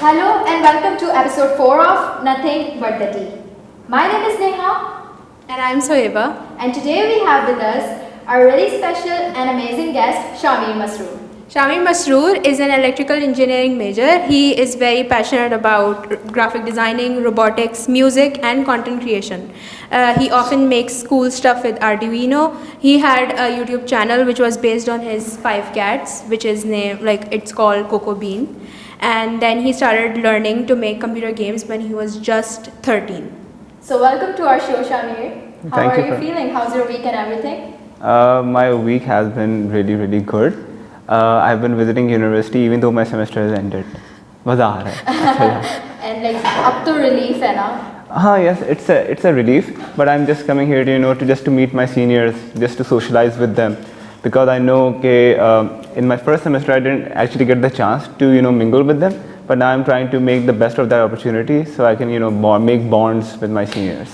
Hello and welcome to episode 4 of Nothing But the Tea. My name is Neha And I'm Soheba. and today we have with us our really special and amazing guest Shameer Masroor. Shameer Masroor is an electrical engineering major. He is very passionate about graphic designing, robotics, music, and content creation. He often makes cool stuff with Arduino. He had a YouTube channel which was based on his 5 cats, which is named it's called Koko Bean. And then he started learning to make computer games when he was just 13. So welcome to our show Shameer. How Thank are you you for- feeling? How's your week and everything? My week has been really good. I've been visiting university even though my semester has ended. मज़ा आ रहा है. अच्छा है. And up to relief है ना? Yes, it's a relief. But I'm just coming here to meet my seniors, just to socialize with them, because I know in my first semester I didn't actually get the chance to mingle with them. But now I'm trying to make the best of that opportunity so I can make bonds with my seniors.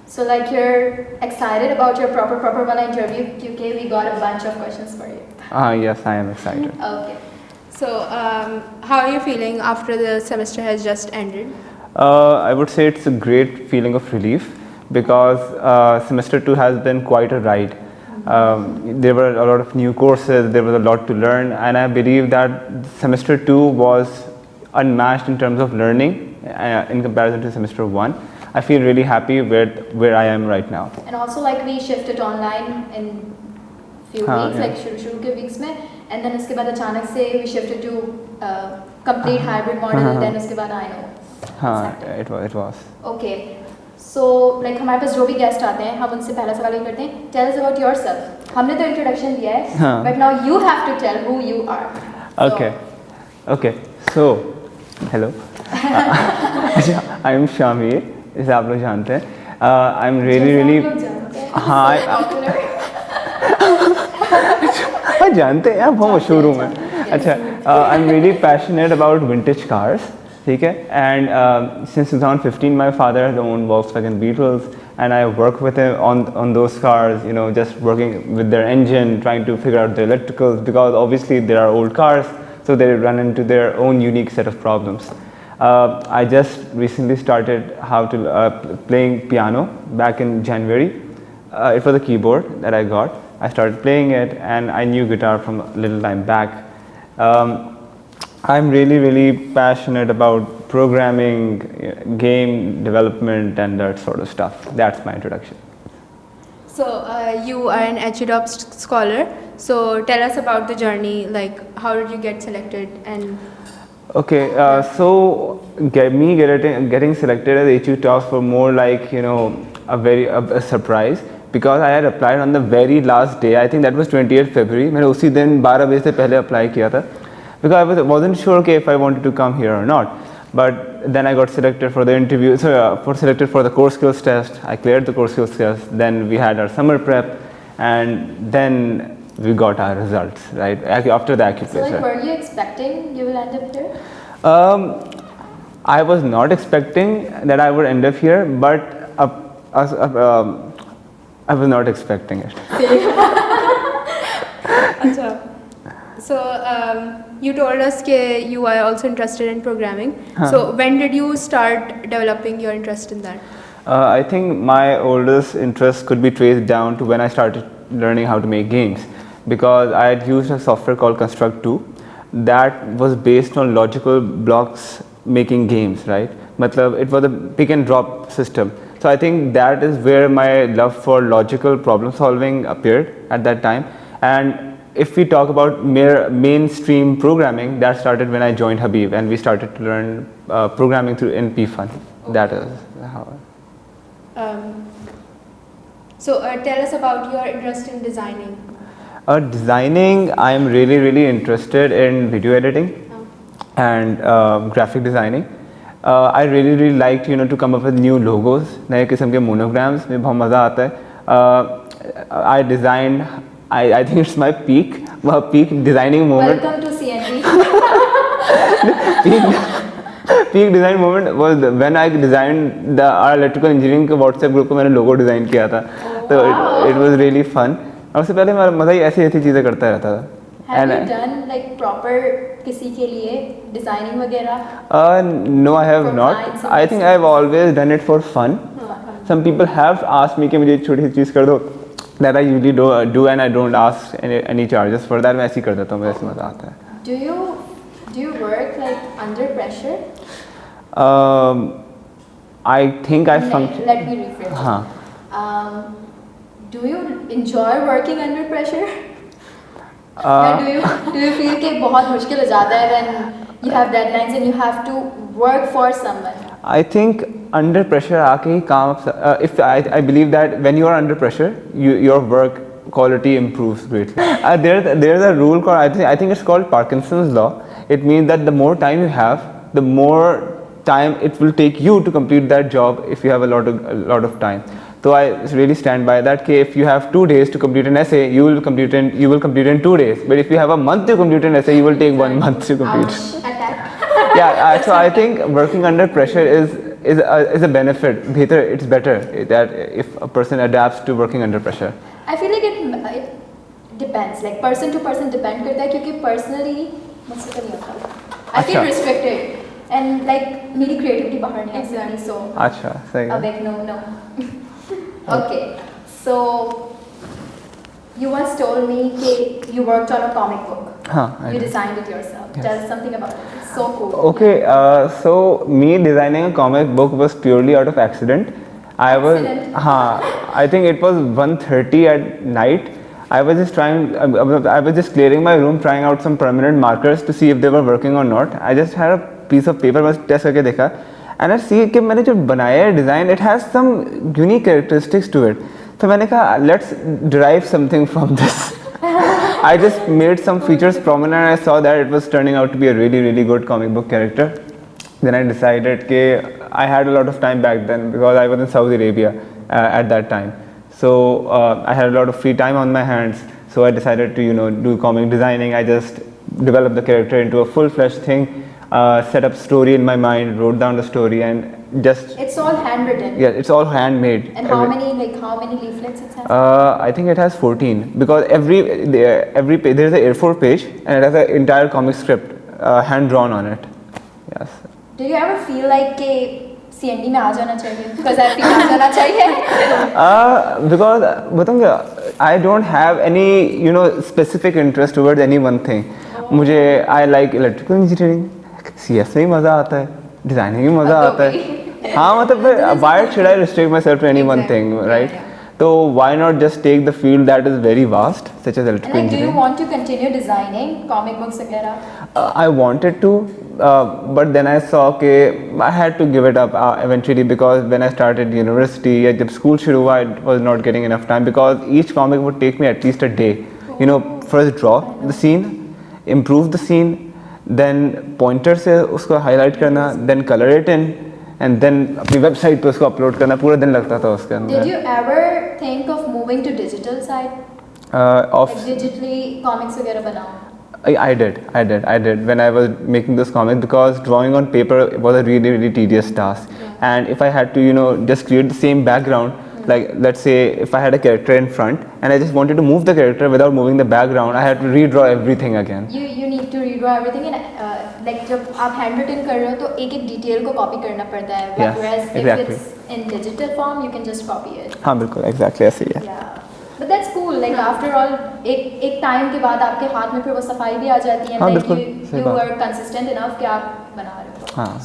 So you're excited about your proper one interview क्योंकि we got a bunch of questions for you. Yes, I am excited. Okay. So, how are you feeling after the semester has just ended? I would say it's a great feeling of relief because semester 2 has been quite a ride. There were a lot of new courses, there was a lot to learn, and I believe that semester 2 was unmatched in terms of learning in comparison to semester 1. I feel really happy where I am right now. And also we shifted online in few weeks, शुरू के weeks में, and then उसके बाद अचानक से we shifted to complete hybrid model, then उसके बाद I know. It was. Okay. So हमारे पास जो भी गेस्ट आते हैं हम उनसे पहला सवाल ये करते हैं, tell us about yourself. हमने तो इंट्रोडक्शन दिया है, but now you have to tell who you are. Okay. So, hello. I am Shameer. इसे आप लोग जानते हैं. I am really हाँ जानते हैं, बहुत मशहूर हूँ मैं. अच्छा, I'm really passionate about vintage cars. ठीक है, and since 2015 my father has owned Volkswagen Beetles, and I work with him on those cars, just working with their engine, trying to figure out the electricals, because obviously they are old cars, so they run into their own unique set of problems. I just recently started playing piano back in January. It was a keyboard that I got. I started playing it, and I knew guitar from a little time back. I'm really passionate about programming, game development, and that sort of stuff. That's my introduction. So, you are an HEDOP scholar. So, tell us about the journey. How did you get selected? And Okay, so me getting selected as HU Talks were more a surprise, because I had applied on the very last day. I think that was 28th February. मैंने उसी दिन 12 बजे से पहले apply किया था, because I wasn't sure if I wanted to come here or not. But then I got selected for the interview, selected for the core skills test. I cleared the core skills test. Then we had our summer prep, and then we got our results, right, after the acupressure. So were you expecting you will end up here? I was not expecting that I would end up here, but I was not expecting it. So, you told us that you are also interested in programming. So, when did you start developing your interest in that? I think my oldest interest could be traced down to when I started learning how to make games, because I had used a software called Construct 2 that was based on logical blocks making games, right? Matlab, it was a pick and drop system. So I think that is where my love for logical problem solving appeared at that time. And if we talk about mainstream programming, that started when I joined Habib, and we started to learn programming in PFun. Okay. That is how. So tell us about your interest in designing. Designing, I am really interested in video editing and graphic designing. I really liked to come up with new logos, नए किस्म के monograms में बहुत मज़ा आता है. I designed, I think it's my peak designing moment. Welcome to CNB. peak design moment was when I designed our electrical engineering के WhatsApp group को मैंने logo design किया था. So it was really fun. और उससे पहले मज़ा ही ऐसी चीज़ें करता रहता था. Have you done like proper किसी के लिए designing वगैरह? No, I have For not. clients and I think I've always done it for fun. Some people have asked me कि मुझे छोटी सी चीज़ कर दो. That I usually do and I don't ask any charges for that. मैं ऐसे ही कर देता हूँ, मुझे ऐसे मज़ा आता है. Do you work like under pressure? I think I function. Let me rephrase. हाँ. Do you enjoy working under pressure? Do you feel कि बहुत मुश्किल हो जाता है when you have deadlines and you have to work for someone? I think under pressure आके ही काम if I believe that when you are under pressure your work quality improves greatly. There's a rule called I think it's called Parkinsons Law. It means that the more time you have, the more time it will take you to complete that job if you have a lot of time. So I really stand by that. कि if you have 2 days to complete an essay, you will complete in 2 days. But if you have a month to complete an essay, you will take 1 month to complete. Yeah. So I think working under pressure is a benefit. It's better that if a person adapts to working under pressure. I feel like it depends. Like person to person depend करता है क्योंकि personally मुझसे तो नहीं होता. I feel restricted. And like मेरी creativity बाहर नहीं आ सकती. So अच्छा सही है. अब एक no. Okay, so you once told me that you worked on a comic book. You designed it yourself. Yes. Tell us something about it. It's so cool. Okay, so me designing a comic book was purely out of accident. I think it was 1:30 at night. I was just clearing my room, trying out some permanent markers to see if they were working or not. I just had a piece of paper, बस test करके देखा. And I see कि मैंने जो बनाया है design, it has some unique characteristics to it. तो मैंने कहा let's derive something from this. I just made some features prominent and I saw that it was turning out to be a really good comic book character. Then I decided कि I had a lot of time back then because I was in Saudi Arabia at that time. So I had a lot of free time on my hands. So I decided to do comic designing. I just developed the character into a full-fledged thing. Set up story in my mind, wrote down the story, and just. It's all handwritten. Yeah, it's all handmade. And how many leaflets it has? I think it has 14 because every page there is an A4 page and it has an entire comic script hand drawn on it. Yes. Do you ever feel like कि CND में आ जाना चाहिए? Because I feel आ जाना चाहिए. Because बताऊँगा, I don't have any specific interest towards any one thing. मुझे I like electrical engineering. CS में ही मज़ा आता है, डिज़ाइनिंग में मज़ा आता है. हाँ मतलब why should I restrict myself to any one thing, right? So why not just take the field that is very vast, such as electrical engineering? Do you want to continue designing comic books वगैरह? I wanted to, but then I saw कि I had to give it up eventually because when I started university, जब school शुरू हुआ, I was not getting enough time because each comic would take me at least a day. First draw the scene, improve the scene, then pointer से उसको highlight करना, then color it in, and then अपनी website पे उसको upload करना. पूरा दिन लगता था उसके अंदर. Did you ever think of moving to digital side? Like digitally comics वगैरह बनाओ? I did when I was making this comic because drawing on paper was a really tedious task. And if I had to just create the same background, like let's say if I had a character in front and I just wanted to move the character without moving the background, I had to redraw everything again. You need to redraw everything and like जब आप handwritten कर रहे हो तो एक detail को copy करना पड़ता है. Whereas if it's in digital form, you can just copy it. हाँ बिल्कुल exactly ऐसे ही है. Yeah. But that's cool. Like after all, एक time के बाद आपके हाथ में फिर वो सफाई भी आ जाती है. Like you were consistent enough कि आप बना रहे हो.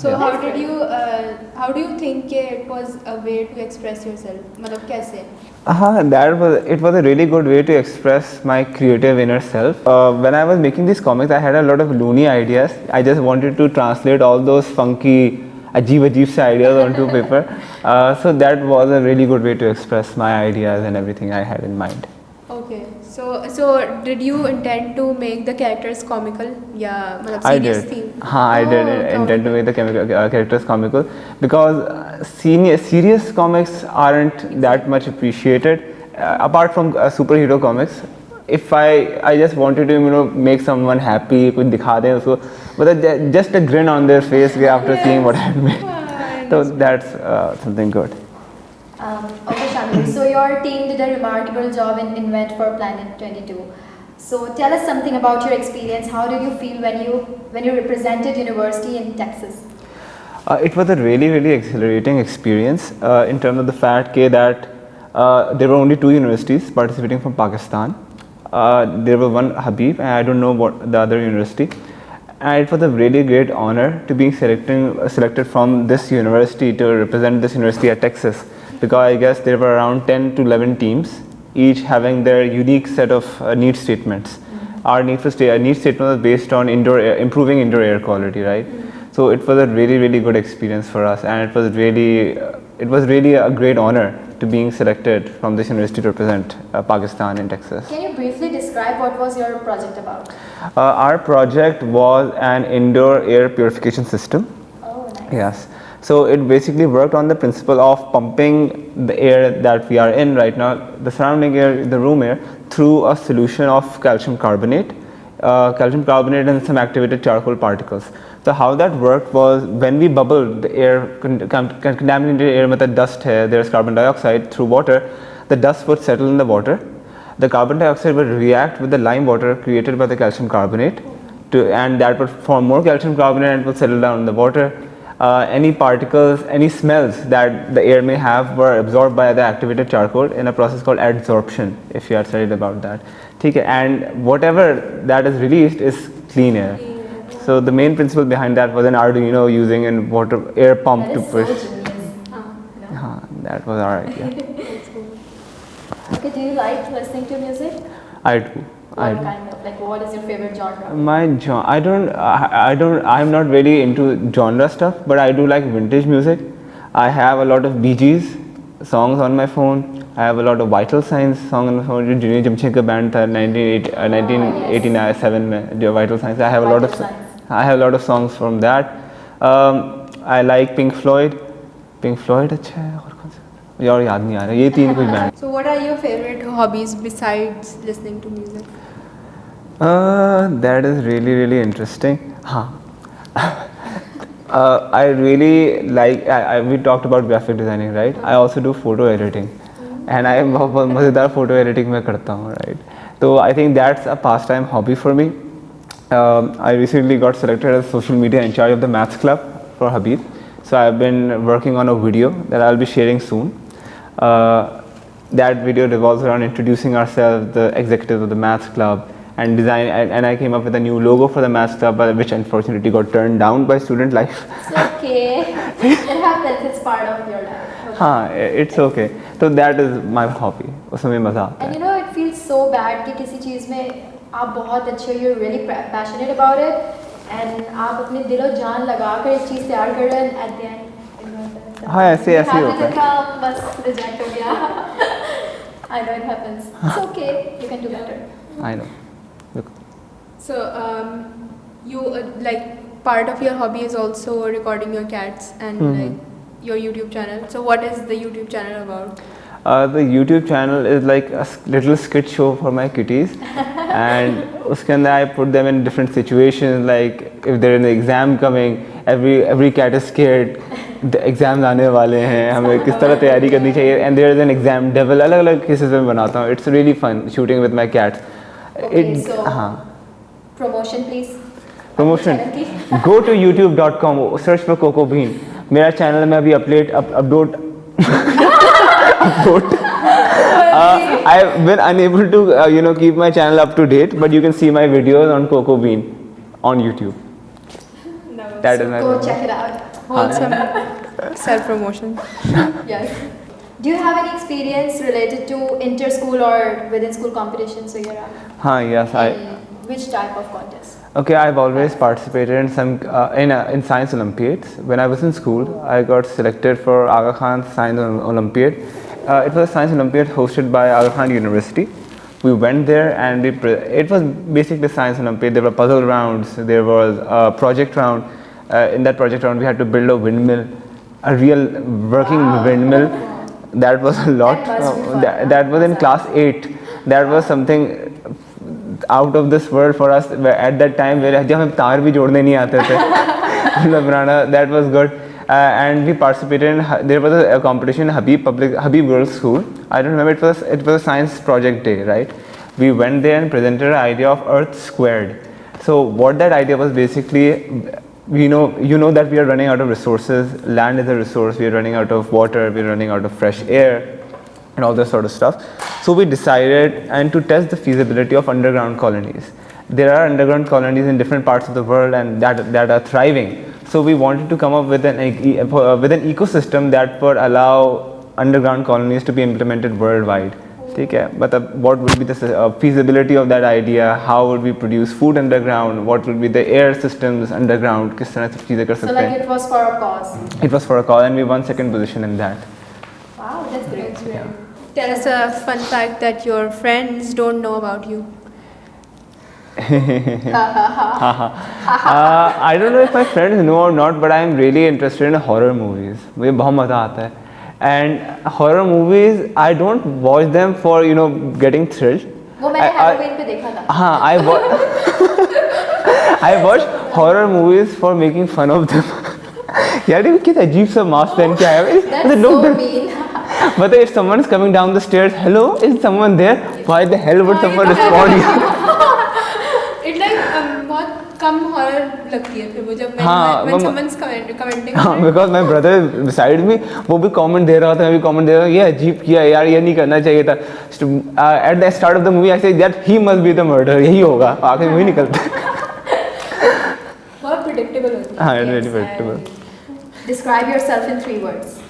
So how do you think it was a way to express yourself? मतलब कैसे? It was a really good way to express my creative inner self. When I was making these comics, I had a lot of loony ideas. I just wanted to translate all those funky अजीब से ideas onto paper. So that was a really good way to express my ideas and everything I had in mind. Okay. So did you intend to make the characters comical? Yeah, serious theme? I did intend to make the characters comical because serious comics aren't that much appreciated apart from superhero comics. If I just wanted to make someone happy, कुछ दिखा दें उसको, but just a grin on their face after seeing what I had made. So that's something good. Okay, Shameer. So your team did a remarkable job in Invent for Planet 22. So tell us something about your experience. How did you feel when you represented university in Texas? It was a really, really exhilarating experience in terms of the fact that there were only 2 universities participating from Pakistan. There were one Habib and I don't know what the other university. And it was a really great honor to be selected from this university to represent this university at Texas, because I guess there were around 10 to 11 teams, each having their unique set of need statements. Our need statement was based on improving indoor air quality, right? So it was a really, really good experience for us, and it was really a great honor to being selected from this university to represent Pakistan in Texas. Can you briefly describe what was your project about? Our project was an indoor air purification system. Oh, nice. Yes. So it basically worked on the principle of pumping the air that we are in right now, the surrounding air, the room air, through a solution of calcium carbonate and some activated charcoal particles. So how that worked was, when we bubbled the air, contaminated air with the dust here, there is carbon dioxide through water, the dust would settle in the water. The carbon dioxide would react with the lime water created by the calcium carbonate, and that would form more calcium carbonate and it would settle down in the water. Any particles, any smells that the air may have were absorbed by the activated charcoal in a process called adsorption, if you are studied about that. And whatever that is released is clean air. So the main principle behind that was an Arduino using an air pump to push. So genius. That was our idea. Okay, do you like listening to music? I do. What kind of, like, what is your favorite genre? I'm not really into genre stuff, but I do like vintage music. I have a lot of Bee Gees songs on my phone. I have a lot of Vital Signs songs on my phone. Junior Jamshid ka band tha 1987 mein, jo Vital Signs. I have a lot of songs from that. I like Pink Floyd. Pink Floyd अच्छा है, और कौन सा? मुझे और याद नहीं आ रहा. ये 3 कुछ band. So what are your favorite hobbies besides listening to music? That is really, really interesting. I really like, we talked about graphic designing, right? I also do photo editing, and I am बहुत मज़ेदार photo editing मैं करता हूँ, right? So I think that's a pastime hobby for me. I recently got selected as social media in charge of the maths club for Habib. So I've been working on a video that I'll be sharing soon. That video revolves around introducing ourselves, the executives of the maths club, and design. And I came up with a new logo for the maths club, which unfortunately got turned down by student life. It's okay. It happens. It's part of your life. It's okay. So that is my hobby. उसमें मज़ा आता है. And you know, it feels so bad कि किसी चीज़ में आप बहुत अच्छे, you're really passionate about it, and आप अपने दिलो जान लगा कर एक चीज़ तैयार कर रहे हैं, and at the end हाँ ऐसे ही होता है. बस reject हो गया. I know it happens. It's okay. You can do better. I know. Look. So you like part of your hobby is also recording your cats and like your YouTube channel. So what is the YouTube channel about? The YouTube channel is like a little skit show for my kitties, and uske andar I put them in different situations, like if they're in the exam coming, every cat is scared, the exams आने वाले हैं, हमें किस तरह तैयारी करनी चाहिए, and there is an exam devil, अलग-अलग cases में बनाता हूँ. It's really fun shooting with my cats. Okay, so promotion please. Promotion. Go to youtube.com, search for Koko Bean. मेरा चैनल में अभी upload I've been unable to keep my channel up to date, but you can see my videos on Koko Bean on YouTube. That is my Go check it out. Wholesome self-promotion. Yes. Do you have any experience related to inter-school or within-school competitions? Yes, Which type of contest? Okay, I've always participated in some in science Olympiads. When I was in school, I got selected for Aga Khan Science Olympiad. It was a science Olympiad hosted by Aga Khan University. We went there, and it was basically science Olympiad. There were puzzle rounds. There was a project round. In that project round, we had to build a windmill, a real working windmill. That was a lot. That was in class 8. That was something out of this world for us at that time, where जब हमें तार भी जोड़ने नहीं आते थे. That was good. And we participated in, there was a competition in Habib Girls School. I don't remember, it was a science project day, right? We went there and presented an idea of Earth squared. So what that idea was basically, you know that we are running out of resources. Land is a resource. We are running out of water. We are running out of fresh air, and all this sort of stuff. So we decided and to test the feasibility of underground colonies. There are underground colonies in different parts of the world and that are thriving. So we wanted to come up with an ecosystem that would allow underground colonies to be implemented worldwide. Okay, but what would be the feasibility of that idea? How would we produce food underground? What would be the air systems underground? किस तरह से चीजें कर सकते हैं? So like it was for a cause. It was for a cause, and we won second position in that. Wow, that's great. Yeah. Tell us a fun fact that your friends don't know about you. I don't know if my friends know or not, but I am really interested in horror movies. मुझे बहुत मज़ा आता है. And horror movies, I don't watch them for getting thrilled. वो मैंने Halloween पे देखा था. हाँ, I watch horror movies for making fun of them. यार ये कितना अजीब सा मास्क पहन के आया है. That's so mean. But if someone is coming down the stairs, hello, is someone there? Why the hell would someone respond? It's like बहुत कम horror लगती है फिर वो जब when someone's commenting. हाँ, because my brother beside me, वो भी comment दे रहा था, मैं भी comment दे रहा था, ये अजीब किया यार, ये नहीं करना चाहिए था. At the start of the movie, I said that he must be the murderer, यही होगा. आखिर वही निकलता है. बहुत predictable होती है. हाँ, it's very predictable. Describe yourself in 3 words.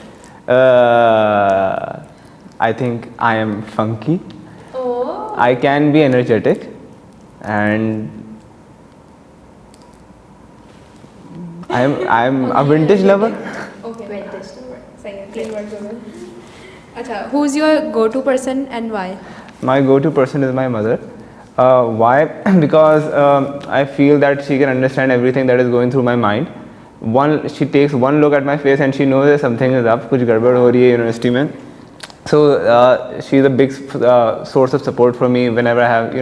I think I am funky. Oh. I can be energetic, and I'm a vintage lover. Okay. Vintage lover. सही है. 3 words हो गए. अच्छा, who's your go-to person and why? My go-to person is my mother. Why? Because I feel that she can understand everything that is going through my mind. She takes one look at my face and she knows that something is up, कुछ गड़बड़ हो रही है university में. So she's a big source of support for me whenever I have,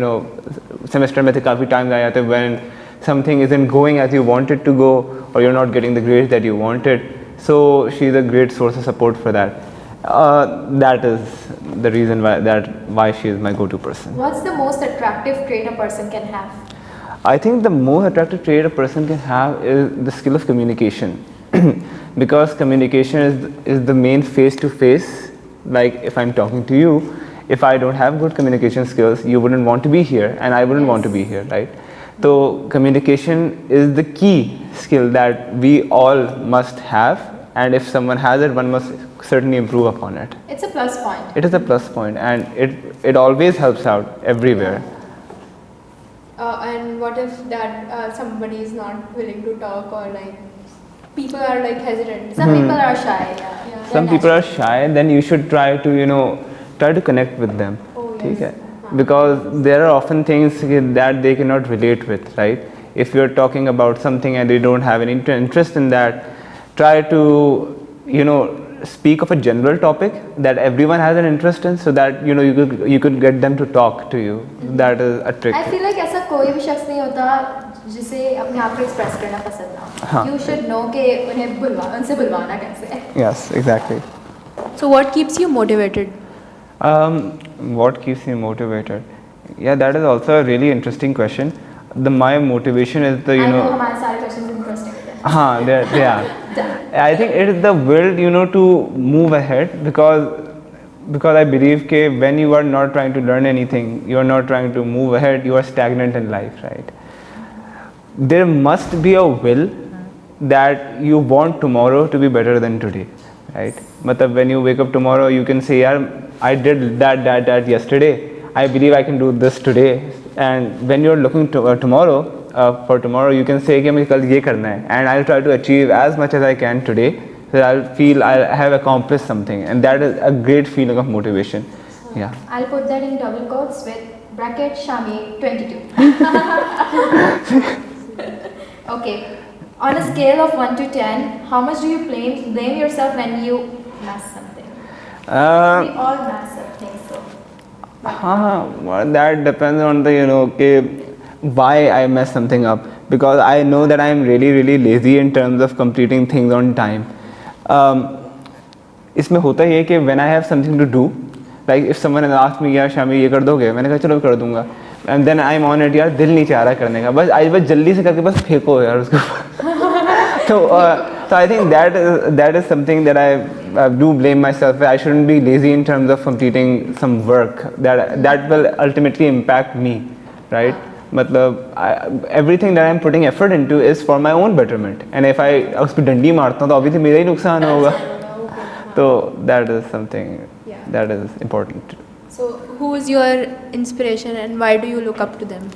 semester में काफ़ी times आ जाते हैं when something isn't going as you want it to go, or you're not getting the grades that you wanted. So she's a great source of support for that. That is the reason why she is my go-to person. What's the most attractive trait a person can have? I think the most attractive trait a person can have is the skill of communication. Because communication is the main face-to-face. Like if I'm talking to you, if I don't have good communication skills, you wouldn't want to be here and I wouldn't want to be here, right? So communication is the key skill that we all must have, and if someone has it, one must certainly improve upon it. It's a plus point. It is a plus point, and it always helps out everywhere. And what if that somebody is not willing to talk, or like people are like hesitant? Some people are shy. Yeah. Some people are shy, then you should try to connect with them. Oh, yes. Okay? Because there are often things that they cannot relate with, right? If you're talking about something and they don't have any interest in that, try to speak of a general topic that everyone has an interest in, so that you could get them to talk to you. That is a trick. I feel like ऐसा कोई भी शख्स नहीं होता जिसे अपने आप को एक्सप्रेस करना पसंद ना हो. You should know कि उनसे बुलवाना कैसे है. Yes, exactly. So what keeps you motivated? What keeps me motivated? Yeah, that is also a really interesting question. My motivation is the I know हमारे सारे questions interesting होते हैं. हाँ, they are. I think it is the will, to move ahead, because I believe that when you are not trying to learn anything, you are not trying to move ahead, you are stagnant in life, right? There must be a will that you want tomorrow to be better than today, right? Matlab when you wake up tomorrow, you can say, "Yaar, I did that yesterday. I believe I can do this today." And when you're looking to for tomorrow, you can say कि मुझे कल ये करना है, and I'll try to achieve as much as I can today, so that I'll feel I have accomplished something, and that is a great feeling of motivation. Yeah. I'll put that in double quotes with bracket Shameer 22. Okay. On a scale of 1 to 10, how much do you blame yourself when you mess something? We all mess up things, so. Well, that depends on the why I mess something up, because I know that I am really lazy in terms of completing things on time. इसमें होता ही है कि when I have something to do, Like if someone has asked me, यार शामी ये कर दोगे, मैंने कहा चलो कर दूंगा, and then I'm on it, यार दिल नहीं चाह रहा करने का, बस जल्दी से करके बस फेंको यार उसको. So I think that is something that I do blame myself. I shouldn't be lazy in terms of completing some work that will ultimately impact me, right? मतलब everything that I'm putting effort into is for my own betterment, and if I उस पे डंडी मारता हूँ तो obviously मेरा ही नुकसान होगा. So that is something that is important. So who is your inspiration and why do you look up to them?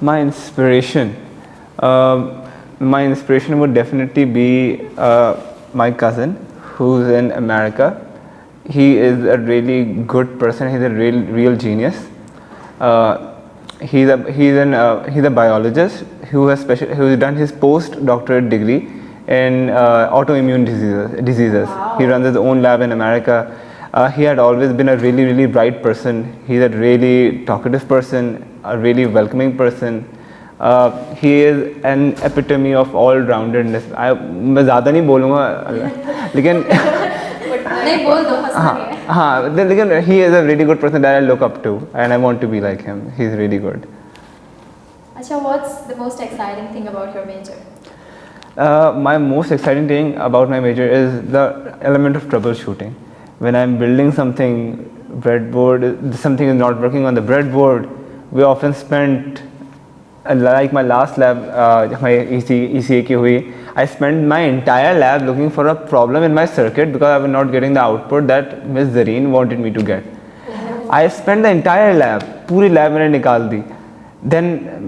My inspiration would definitely be my cousin who's in America. He is a really good person. He's a real genius. He's a biologist who's done his postdoctorate degree in autoimmune diseases. Wow. He runs his own lab in America. He had always been a really bright person. He's a really talkative person, a really welcoming person. He is an epitome of all-roundedness. मैं ज़्यादा नहीं बोलूँगा, लेकिन नहीं बोल दो, हंसना नहीं है. हाँ, लेकिन he is a really good person that I look up to, and I want to be like him. He's really good. अच्छा, what's the most exciting thing about your major? My most exciting thing about my major is the element of troubleshooting. When I'm building something, something is not working on the breadboard, we often spend, like my last lab, my ECA की हुई, I spent my entire lab looking for a problem in my circuit because I was not getting the output that Ms. Zareen wanted me to get. I spent the entire lab, पूरी lab मैंने निकाल दी. Then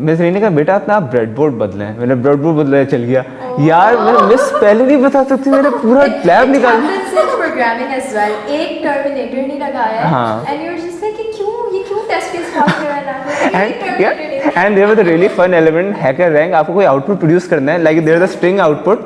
Ms. Zareen ने कहा बेटा अपना आप breadboard बदलें. मैंने breadboard बदला, चल गया. यार मैं मिस पहले नहीं बता सकती, मैंने पूरा lab निकाल दिया. It happens in programming as well. एक terminator नहीं लगाया है, हाँ. and you're just like कि क्यों test case pass कर रहा है? And there was a really fun element, hacker rank. आपको कोई output produce करना है, like there is a string output.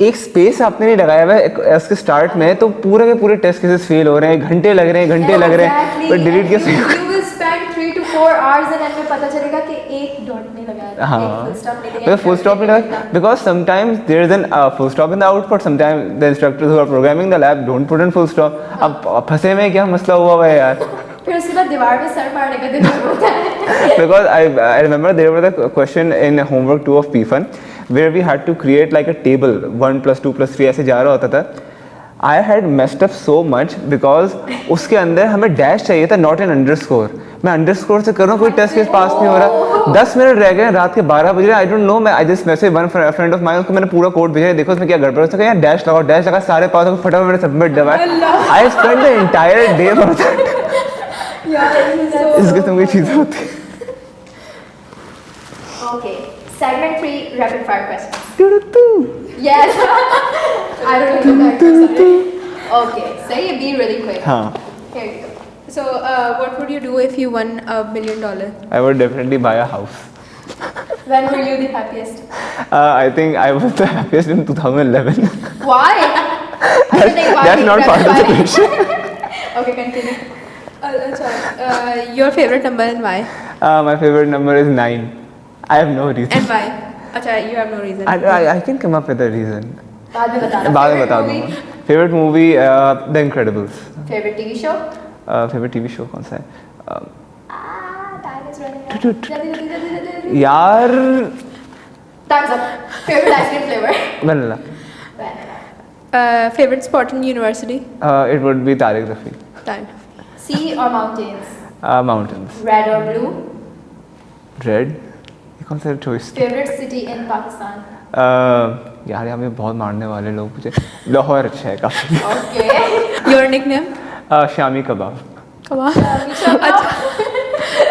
एक स्पेस आपने नहीं लगाया हुआ है इसके स्टार्ट में, तो पूरे के पूरे टेस्ट केसेस फेल हो रहे हैं, घंटे लग रहे हैं, पर डिलीट कैसे? You will spend 3 to 4 hours and then पता चलेगा कि एक डॉट नहीं लगाया, एक full stop नहीं लगाया. full stop नहीं लगाया, because sometimes there is an full stop in the output. Sometimes the instructors who are programming the lab don't put in full stop. अब फंसे में क्या मसला हुआ है यार? फिर उसके बाद दीवार पे सर मारने का दिन होता है. Because I remember there was a question in homework 2 of P1 where we had to create like a table 1 plus 2 plus 3 ऐसे जा रहा होता था. I had messed up so much because उसके अंदर हमें डैश चाहिए था, not an underscore. मैं अंडरस्कोर से कर रहा हूँ, कोई टेस्ट केस पास नहीं हो रहा. 10 मिनट रह गए, रात के 12 बज रहे. आई डोंट नो, मैं I just message one friend of mine, उसको मैंने पूरा कोड भेजा, देखो उसमें क्या गड़बड़ है. यार डैश लगाओ, डैश लगा, सारे पास हो, फटाफट मैंने सबमिट दबाया. I spend the entire day for that. इस किस्म की चीज़ें होती हैं. Okay, segment 3, rapid fire questions. Yes. I don't know that person. Okay, so you be really quick. हाँ. Here you go. So what would you do if you won $1 million? I would definitely buy a house. When were you the happiest? I think I was the happiest in 2011. Why? That's not part of the question. Okay, continue. Your favorite number and why? My favorite number is 9. I have no reason. And why? Acha, you have no reason. I can come up with a reason. बाद में बताना. बाद में बता दूंगा. Favorite movie, The Incredibles. Favorite TV show? Favorite TV show कौन सा है? Time is running out. जल्दी. यार. Time's up. Favorite ice cream flavor? Vanilla. Vanilla. Favorite sport in university? It would be Tariq Rafi. Time. Sea or mountains? Mountains. Red or blue? Red. ये कौन सा choice? Favorite city in Pakistan? यार यहाँ पे बहुत मारने वाले लोग मुझे. लाहौर अच्छा है काफी. Okay. Your nickname? Shami kebab. Kebab.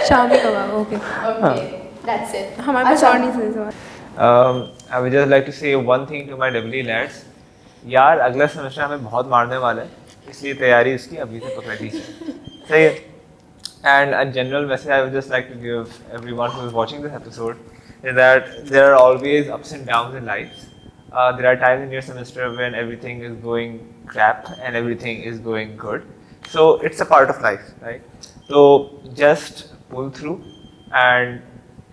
Shami kebab. Okay. Okay. That's it. हमारे पास और नहीं सुने सवाल. I would just like to say one thing to my WE lads. यार अगला सेमेस्टर हमें बहुत मारने वाला है, इसलिए तैयारी उसकी अभी से पकड़ लीजिए. सही है. And a general message I would just like to give everyone who is watching this episode is that there are always ups and downs in life. There are times in your semester when everything is going crap and everything is going good. So it's a part of life, right? So just pull through, and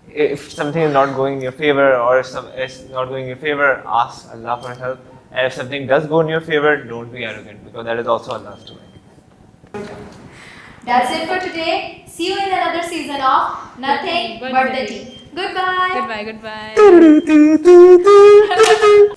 if something is not going in your favor or if it's not going in your favor, ask Allah for help. And if something does go in your favor, don't be arrogant, because that is also Allah's doing. That's it for today. See you in another season of Nothing But the Tea. Goodbye. Goodbye.